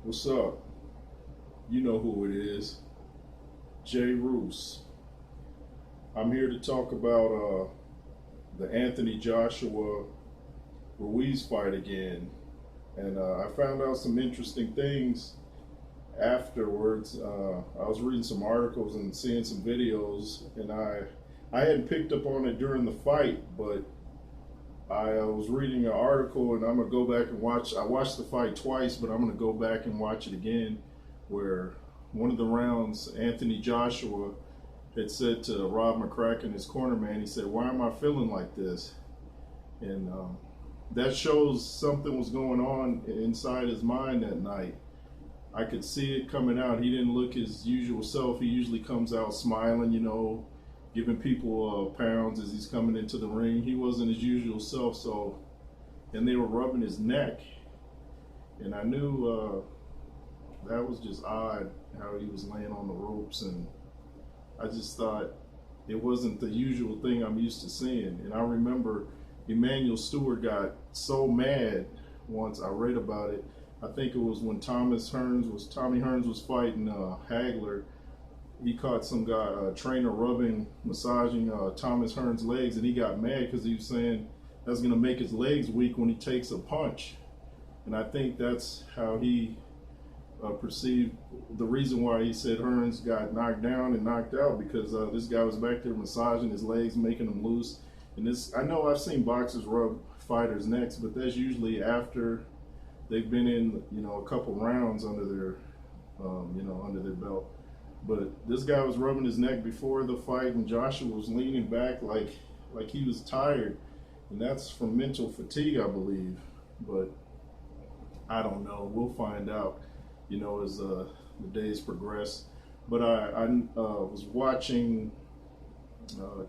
What's up? You know who it is. Ruiz. I'm here to talk about the Anthony Joshua Ruiz fight again. And I found out some interesting things afterwards. I was reading some articles and seeing some videos, and I hadn't picked up on it during the fight, but I was reading an article, and I'm gonna go back and watch. I watched the fight twice, but I'm gonna go back and watch it again, where one of the rounds, Anthony Joshua had said to Rob McCracken, his corner man, he said, "Why am I feeling like this?" And that shows something was going on inside his mind that night. I could see it coming out. He didn't look his usual self. He usually comes out smiling, giving people pounds as he's coming into the ring. He wasn't his usual self. So, and they were rubbing his neck, and I knew that was just odd how he was laying on the ropes, and I just thought it wasn't the usual thing I'm used to seeing. And I remember Emmanuel Stewart got so mad once. I read about it. I think it was when Tommy Hearns was fighting Hagler. He caught some guy, trainer, massaging Thomas Hearns' legs, and he got mad because he was saying that's going to make his legs weak when he takes a punch. And I think that's how he perceived the reason why he said Hearns got knocked down and knocked out, because this guy was back there massaging his legs, making them loose. And I know I've seen boxers rub fighters' necks, but that's usually after they've been in, a couple rounds under their, under their belt. But this guy was rubbing his neck before the fight, and Joshua was leaning back like he was tired, and that's from mental fatigue, I believe. But I don't know. We'll find out, as the days progress. But I was watching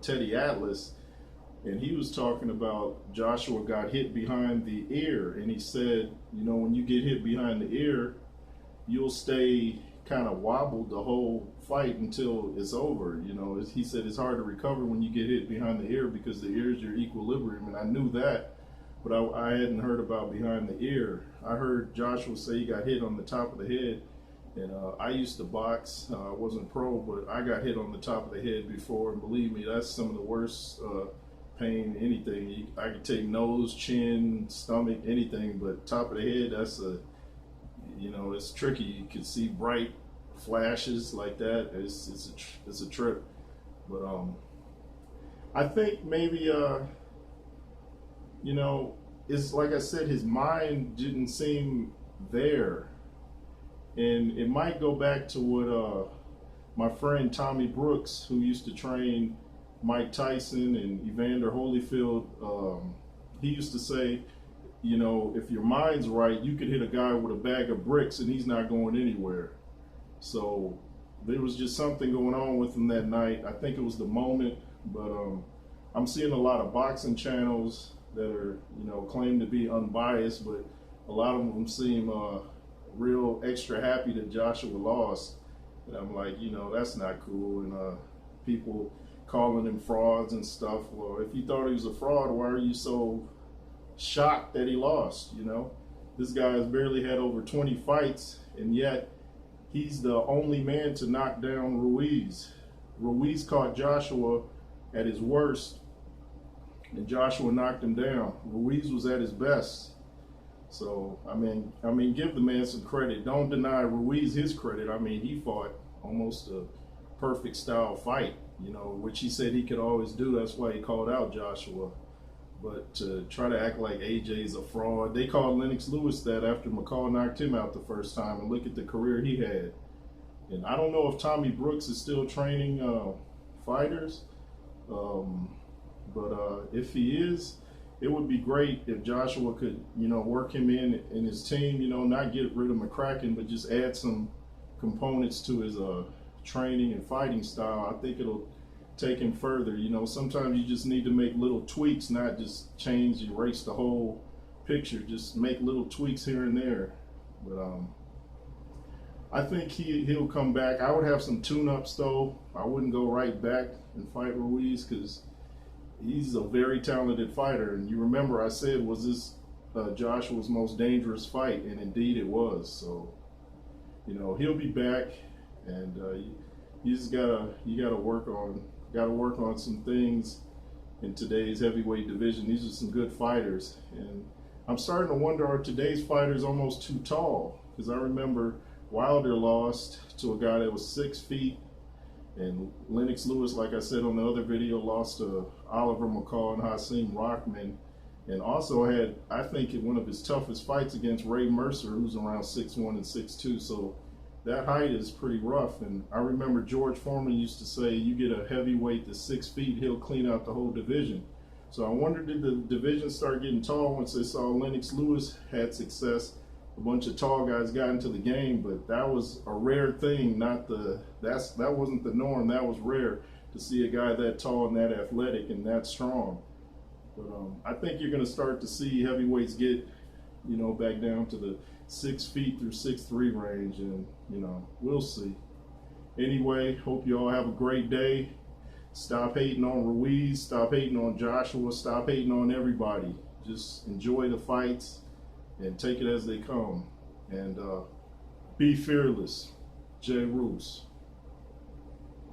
Teddy Atlas, and he was talking about Joshua got hit behind the ear, and he said, when you get hit behind the ear, you'll stay kind of wobbled the whole fight until it's over. He said it's hard to recover when you get hit behind the ear, because the ear is your equilibrium, and I knew that, but I hadn't heard about behind the ear. I heard Joshua say he got hit on the top of the head, and I used to box. I wasn't pro, but I got hit on the top of the head before, and believe me, that's some of the worst pain, anything. I could take nose, chin, stomach, anything, but top of the head, that's it's tricky. You can see bright flashes like that. It's a trip. But I think maybe it's like I said, his mind didn't seem there, and it might go back to what my friend Tommy Brooks, who used to train Mike Tyson and Evander Holyfield, he used to say, if your mind's right, you could hit a guy with a bag of bricks and he's not going anywhere. So there was just something going on with him that night. I think it was the moment, but I'm seeing a lot of boxing channels that are, claim to be unbiased, but a lot of them seem real extra happy that Joshua lost. And I'm like, that's not cool. And people calling him frauds and stuff. Well, if you thought he was a fraud, why are you so shocked that he lost? This guy has barely had over 20 fights, and yet he's the only man to knock down Ruiz. Ruiz caught Joshua at his worst, and Joshua knocked him down. Ruiz was at his best. So I mean, give the man some credit. Don't deny Ruiz his credit. He fought almost a perfect style fight, which he said he could always do. That's why he called out Joshua. But to try to act like AJ's a fraud, they called Lennox Lewis that after McCall knocked him out the first time, and look at the career he had. And I don't know if Tommy Brooks is still training fighters, but if he is, it would be great if Joshua could, work him in his team, not get rid of McCracken, but just add some components to his training and fighting style. I think it'll take him further. Sometimes you just need to make little tweaks, not just erase the whole picture. Just make little tweaks here and there. But I think he'll come back. I would have some tune-ups though. I wouldn't go right back and fight Ruiz, because he's a very talented fighter. And you remember I said, was this Joshua's most dangerous fight? And indeed it was. So you know, he'll be back, and you just gotta work on some things in today's heavyweight division. These are some good fighters, and I'm starting to wonder, are today's fighters almost too tall? Because I remember Wilder lost to a guy that was 6 feet, and Lennox Lewis, like I said on the other video, lost to Oliver McCall and Hasim Rahman, and also had, I think, one of his toughest fights against Ray Mercer, who's around 6'1" and 6'2". So that height is pretty rough. And I remember George Foreman used to say, you get a heavyweight that's 6 feet, he'll clean out the whole division. So I wonder, did the division start getting tall once they saw Lennox Lewis had success? A bunch of tall guys got into the game, but that was a rare thing. That wasn't the norm. That was rare to see a guy that tall and that athletic and that strong. But I think you're going to start to see heavyweights get, you know, back down to the 6 feet through 6'3" range, and you know, we'll see. Anyway, hope you all have a great day. Stop hating on Ruiz. Stop hating on Joshua. Stop hating on everybody. Just enjoy the fights and take it as they come. And be fearless. Ruiz.